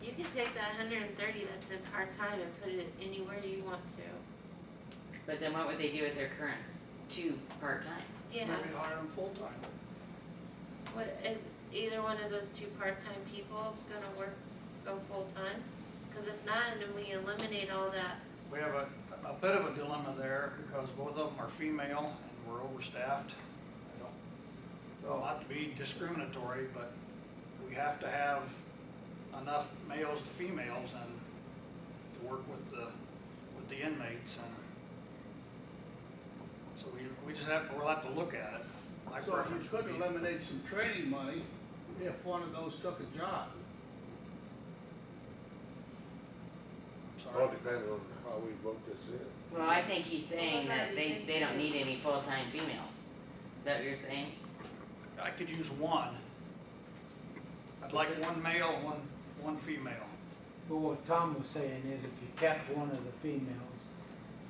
You can take that 130 that's in part-time and put it anywhere you want to. But then what would they do with their current 2 part-time? Yeah, Maybe hire them full-time. what, is either one of those 2 part-time people gonna go full-time? Cause if not, then we eliminate all that. We have a bit of a dilemma there because both of them are female and we're overstaffed. I don't, not to be discriminatory, but we have to have enough males to females and to work with the inmates, and so we just we'll have to look at it. My So if preference we would could be, eliminate some training money if one of those took a job. sorry. All depends on how we vote this in. Well, I think he's saying Well, that how do you they think don't so? need any full-time females. Is that what you're saying? I could use one. I'd like one male and one female. But what Tom was saying is if you kept one of the females,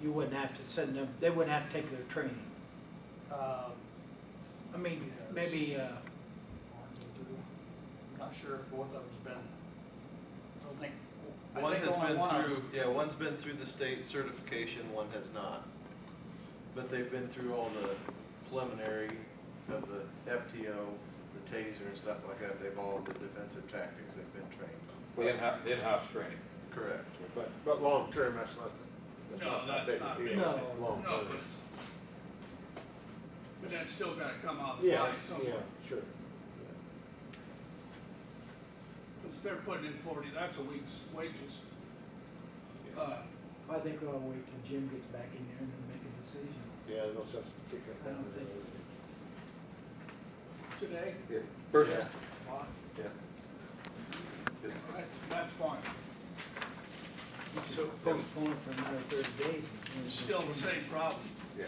you wouldn't have to send them, they wouldn't have to take their training. I mean, maybe, I'm not sure if both of them's been, I don't think. I One think has only been one of through, them- yeah, one's been through the state certification, one has not. But they've been through all the preliminary of the FTO, the taser and stuff like that. They've all the defensive tactics they've been trained. The in-house training. Correct. But long-term, that's not No, that that's big a not deal. big. No. No, Long-term. but that's still gotta come out of Yeah, line somewhere. yeah, sure. Cause if they're putting in 40, that's a week's wages. I think we'll wait till Jim gets back in there and then make a decision. Yeah, no sense kicking it I down. don't think- Today, Yeah. First, Yeah. that's fine. So postpone it for another 30 days. and- It's still the same problem. Yeah.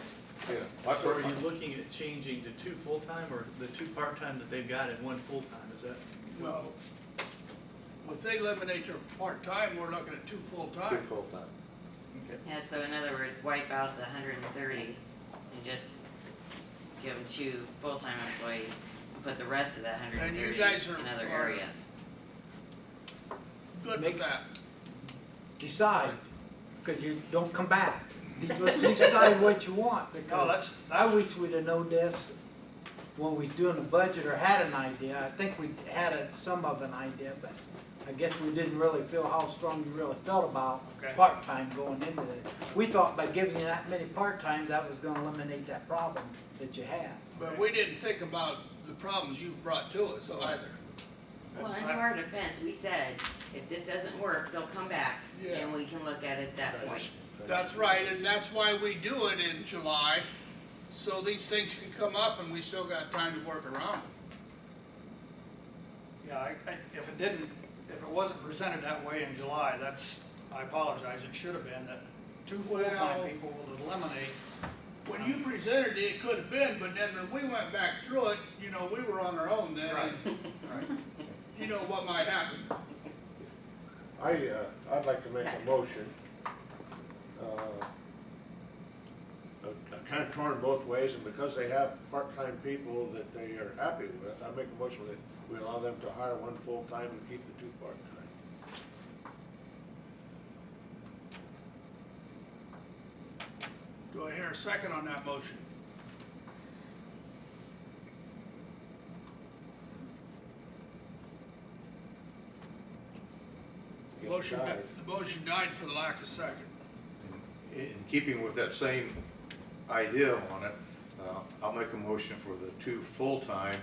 my So are first, you looking at changing to 2 full-time or the 2 part-time that they've got and 1 full-time, is that? No. If they eliminate their part-time, we're looking at 2 Two full-time. full-time. Okay. Yeah, so in other words, wipe out the 130 and just give them 2 full-time employees and put the rest of that And you 130 guys are- in other are- areas. Good Make- with that. Decide, because you don't come back. Let's decide what you want, No, because I wish we'd have known this when we was doing the budget or had an idea. I think we had some of an idea, but I guess we didn't really feel how strong we really felt about Okay. part-time going into it. We thought by giving you that many part-times, that was gonna eliminate that problem that you had. But we didn't think about the problems you brought to us either. Well, and to our defense, we said, if this doesn't work, they'll come back Yeah. and we can look at it at that point. That's right, and that's why we do it in July, so these things can come up and we still got time to work around them. Yeah, if it wasn't presented that way in July, I apologize, it should have been that 2 full-time Well- people will eliminate. When you presented it, it could have been, but then when we went back through it, you know, we were on our own then. Right, right. You know what might happen. I'd like to make a motion. Kind of torn both ways, and because they have part-time people that they are happy with, I make a motion that we allow them to hire 1 full-time and keep the 2 part-time. Do I hear a second on that motion? Guess it Motion, dies. the motion died for the lack of second. in keeping with that same idea on it, I'll make a motion for the 2 full-time,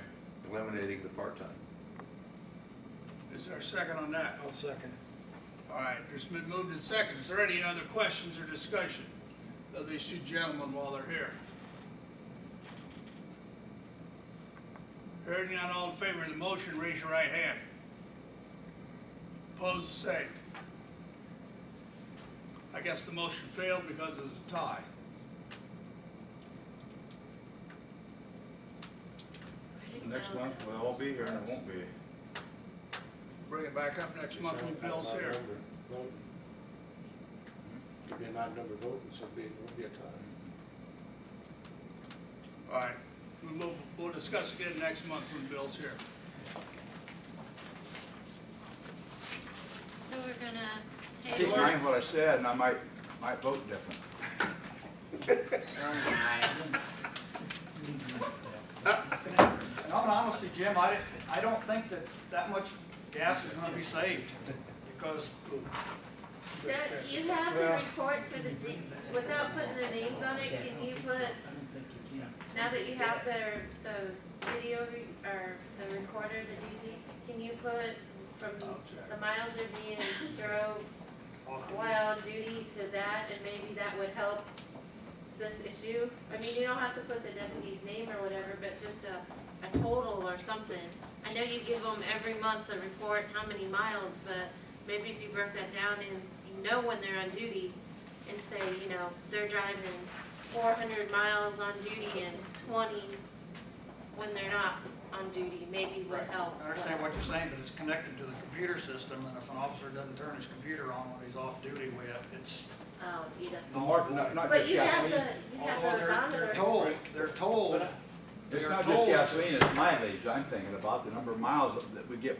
eliminating the part-time. Is there a second on that? I'll second it. All right, there's been moved and second. Is there any other questions or discussion of these 2 gentlemen while they're here? Hearing none, all in favor of the motion, raise your right hand. Opposed, the same. I guess the motion failed because it's a tie. Next month, we'll all be here and it won't be. Bring it back up next month when Bill's Odd here. number voting. Could be an odd number voting, so it won't be a tie. All right, we'll discuss again next month when Bill's here. Keep table in it? mind what I said, and I might vote different. Alright. In all honesty, Jim, I don't think that much gas is gonna be saved, because Don't you have the reports for the, without putting their names on it, can you put, now that you have those video, or the recorder, the DV, can you put from the miles they're being drove while on duty to that, and maybe that would help this issue? I mean, you don't have to put the deputy's name or whatever, but just a total or something. I know you give them every month a report, how many miles, but maybe if you broke that down and you know when they're on duty, and say, you know, they're driving 400 miles on duty and 20 when they're not on duty, maybe would help. I understand what you're saying, but it's connected to the computer system, and if an officer doesn't turn his computer on when he's off duty, it's. Oh, either. Not But just you have gasoline. the Although they're odometer. told, It's they're not just told. gasoline, it's mileage I'm thinking about, the number of miles that we get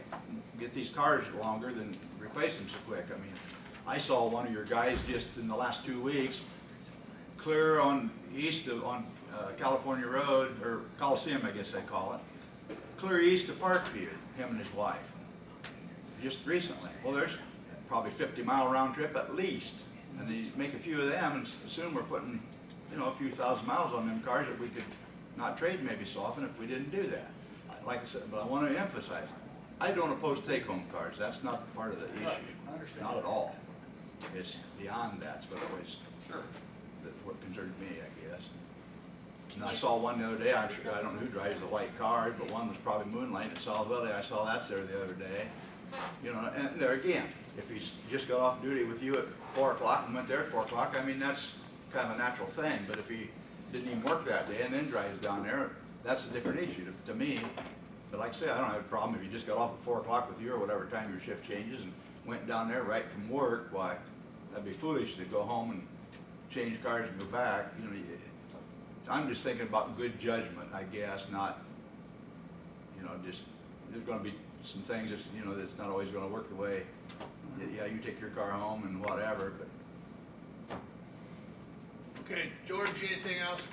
these cars longer than replace them so quick. I mean, I saw one of your guys just in the last 2 weeks, clear on California Road, or Coliseum, I guess they call it, clear east of Parkview, him and his wife, just recently. Well, there's probably 50-mile round trip at least, and you make a few of them, and soon we're putting, a few thousand miles on them cars that we could not trade maybe so often if we didn't do that. Like I said, but I want to emphasize, I don't oppose take-home cars. That's not part of the issue. I understand. Not at all. It's beyond that. It's what always, Sure. that's what concerned me, I guess. And I saw one the other day, I don't know who drives the white car, but one was probably moonlighting at Solid Valley. I saw that there the other day. And there again, if he's just got off duty with you at 4 o'clock and went there at 4 o'clock, I mean, that's kind of a natural thing. But if he didn't even work that day and then drives down there, that's a different issue to me. But like I say, I don't have a problem if you just got off at 4 o'clock with you or whatever time your shift changes and went down there right from work. Why, that'd be foolish to go home and change cars and go back. I'm just thinking about good judgment, I guess, not, just, there's gonna be some things that's, that's not always gonna work the way, yeah, you take your car home and whatever, but Okay, George, anything else?